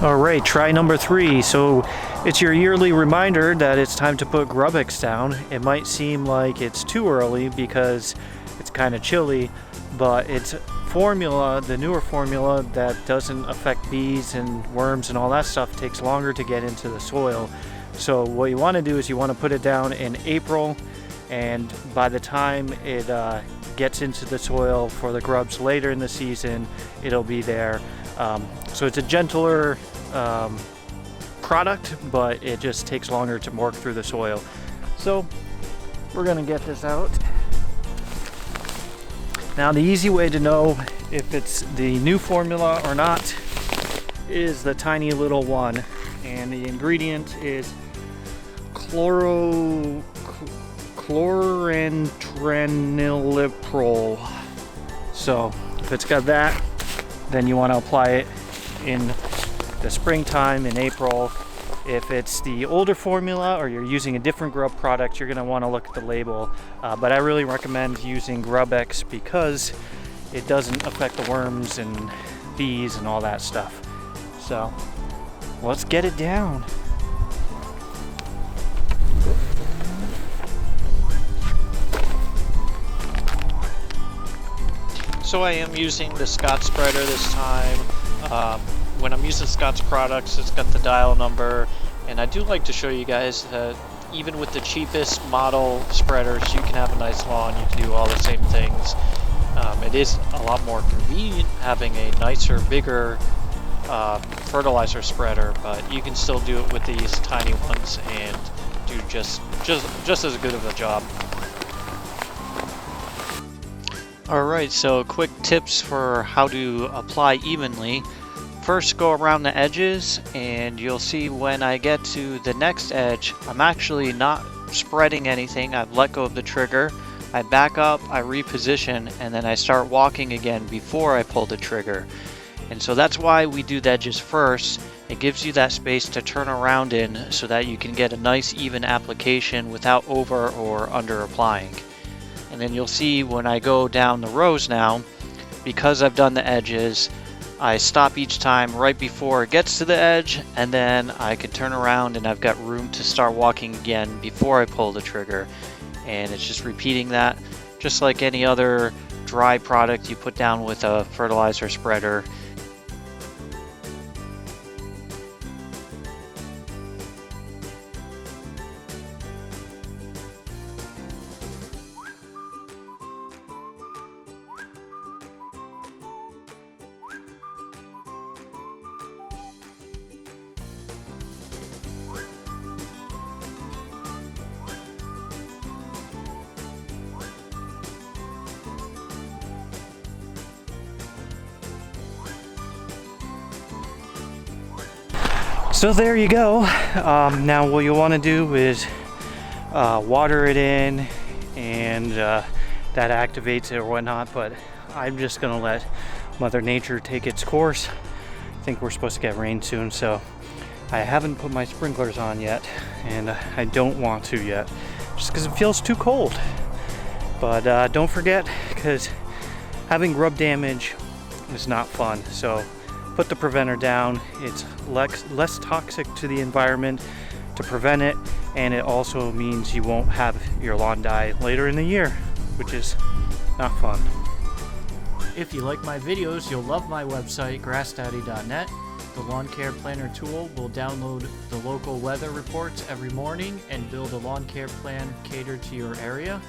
Alright, try number 3. So it's your yearly reminder that it's time to put GrubEx down. It might seem like it's too early because it's kind of chilly, but it's formula, the newer formula that doesn't affect bees and worms and all that stuff, takes longer to get into the soil. So what you want to do is you want to put it down in April, and by the time it gets into the soil for the grubs later in the season, it'll be there. So it's a gentler product, but it just takes longer to work through the soil. So we're gonna get this out. Now the easy way to know if it's the new formula or not is the tiny little one, and the ingredient is chlorantraniliprole. So if it's got that, then you want to apply it in the springtime in April. If it's the older formula or you're using a different grub product, you're going to want to look at the label. But I really recommend using GrubEx because it doesn't affect the worms and bees and all that stuff. So let's get it down. So I am using the Scott spreader this time. When I'm using Scott's products, it's got the dial number, and I do like to show you guys that even with the cheapest model spreaders, you can have a nice lawn, you can do all the same things. It is a lot more convenient having a nicer, bigger fertilizer spreader, but you can still do it with these tiny ones and do just as good of a job. Alright, so quick tips for how to apply evenly. First, go around the edges, and you'll see when I get to the next edge, I'm actually not spreading anything. I've let go of the trigger. I back up, I reposition, and then I start walking again before I pull the trigger. And so that's why we do the edges first. It gives you that space to turn around in so that you can get a nice even application without over or under applying. And then you'll see when I go down the rows now, because I've done the edges, I stop each time right before it gets to the edge, and then I can turn around and I've got room to start walking again before I pull the trigger. And it's just repeating that, just like any other dry product you put down with a fertilizer spreader. So there you go. Now what you want to do is water it in, and that activates it or whatnot, but I'm just gonna let Mother Nature take its course. I think we're supposed to get rain soon, so I haven't put my sprinklers on yet, and I don't want to yet just because it feels too cold. But don't forget, because having grub damage is not fun, so put the preventer down. It's less toxic to the environment to prevent it, and it also means you won't have your lawn die later in the year, which is not fun. If you like my videos, you'll love my website, grassdaddy.net. The Lawn Care Planner tool will download the local weather reports every morning and build a lawn care plan catered to your area.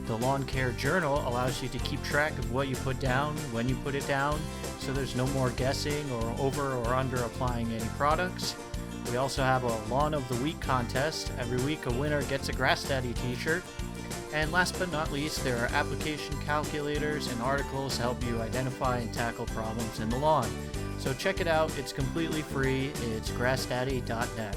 The Lawn Care Journal allows you to keep track of what you put down, when you put it down, so there's no more guessing or over or under applying any products. We also have a Lawn of the Week contest. Every week a winner gets a Grass Daddy t-shirt. And last but not least, there are application calculators and articles to help you identify and tackle problems in the lawn. So check it out, it's completely free, it's grassdaddy.net.